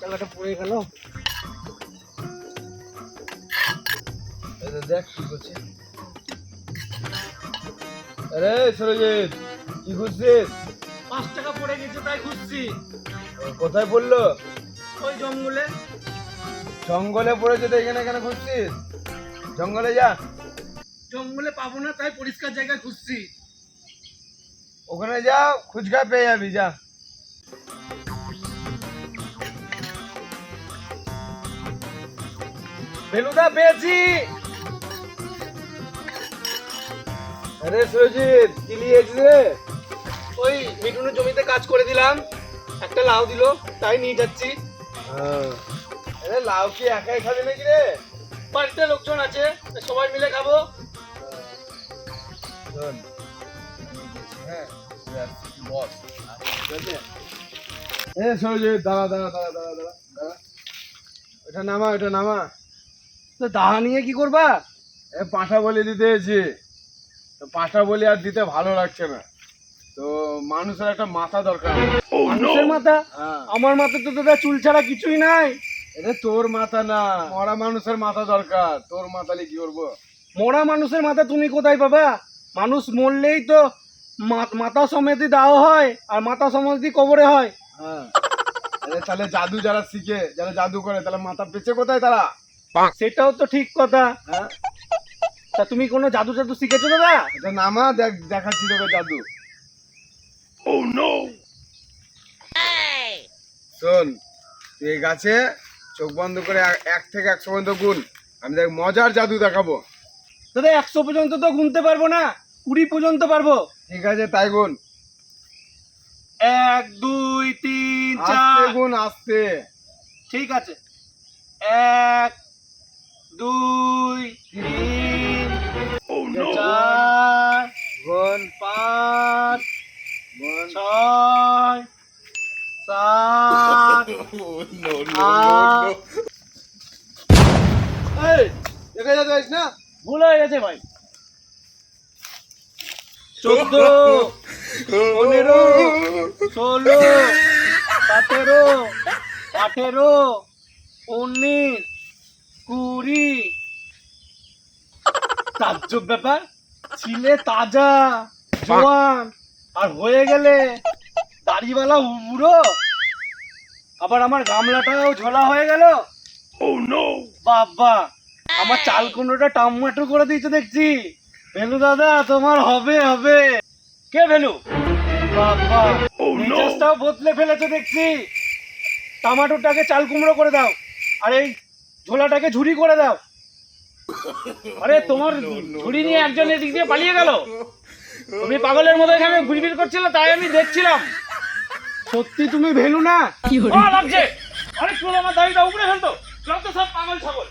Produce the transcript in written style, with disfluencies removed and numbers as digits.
খেলাটা পড়ে গেল। দেখ কি করছে। আরে সুরজিৎ, কি খুঁজছিস? 5 টাকা পড়ে গেছে তাই খুঁজছি। কোথায় পড়লো? ওই জঙ্গলে। জঙ্গলে পড়েছে তো এখানে কেন খুঁজছিস? জঙ্গলে যা। জঙ্গলে পাবো না তাই পরিষ্কার জায়গায় খুঁজছি। ওখানে যা, খুঁজকা পেয়ে যাবি, যা। বেলুদা পেয়েছি। আরে সুরজিৎ, কি নিয়েছিস রে? ওই মিঠুনের জমিতে কাজ করে দিলাম, একটা লাউ দিল তাই নিয়ে যাচ্ছি। আরে লাউ কি একাই খাবি নাকি রে? বাড়িতে লোকজন আছে, সবাই মিলে খাবো। শোন, হ্যাঁ, বস। এ সুরজিৎ, দাঁড়া দাঁড়া দাঁড়া দাঁড়া দাঁড়া দাঁড়া। ওটা নামা, ওটা নামা। তো দাহা নিয়ে কি করবা? এ পাঁঠা বলি দিতে এসেছি, তো পাঁঠা বলি আর দিতে ভালো লাগছে না, তো মানুষের একটা মাথা দরকার। মানুষের মাথা? হ্যাঁ। আমার মাথা তো দাদা চুল ছাড়া কিছুই নাই। এটা তোর মাথা না, মরা মানুষের মাথা দরকার। তোর মাথালে কি করবো? মরা মানুষের মাথা তুমি কোথায় পাবা? মানুষ মরলেই তো মাথা সমেতি দাও হয়, আর মাথা সমেতি কবরে হয়। হ্যাঁ। আরে তাহলে জাদু যারা শিখে, যারা জাদু করে, তাহলে মাথা পেছে কোথায় তারা? সেটাও তো ঠিক কথা। হ্যাঁ, তা তুমি কোনো জাদু জাদু শিখেছো দাদা? এটা নামা, দেখাচ্ছি তোকে জাদু। শোন, তুই এই গাছে চোখ বন্ধ করে 1 থেকে 100 পর্যন্ত গুন, আমি দেখ মজার জাদু দেখাবো। দাদা 100 পর্যন্ত তো গুনতে পারবো না, 20 পর্যন্ত পারবো। ঠিক আছে, তাই গুন। 1 2 3 আস্তে 4। গুন, আস্তে। ঠিক আছে, 1 2 3 4 গুন 5 গুন। 6 7 8। এই, দেখে যেতে পারিস না? ভুল হয়ে গেছে ভাই। 14 15 16 17 18 19 20। তাজ্জব ব্যাপার, ছিলে তাজা জোয়ান, আর হয়ে গেলে দাড়িওয়ালা বুড়ো। আবার আমার গামলাটাও ঝোলা হয়ে গেল। বাবা, আমার চাল কুমড়োটা টমেটো করে দিয়েছে দেখছি। ভেলু দাদা, তোমার হবে হবে। কে ভেলু? বাবা, মেজাজটাও বদলে ফেলেছে দেখছি। টমেটোটাকে চাল কুমড়ো করে দাও, আর এই ঝোলাটাকে ঝুড়ি করে দাও। আরে তোমার ঝুড়ি নিয়ে একজন এদিক দিয়ে পালিয়ে গেল। তুমি পাগলের মতো এখানে ঘুরঘুর করছিলে, তাই আমি দেখছিলাম। সত্যি তুমি ভেলু না? লাগছে। আরে চলো, আমার দাড়িটা উপরে ফেলতো। যত সব পাগল ছাগল।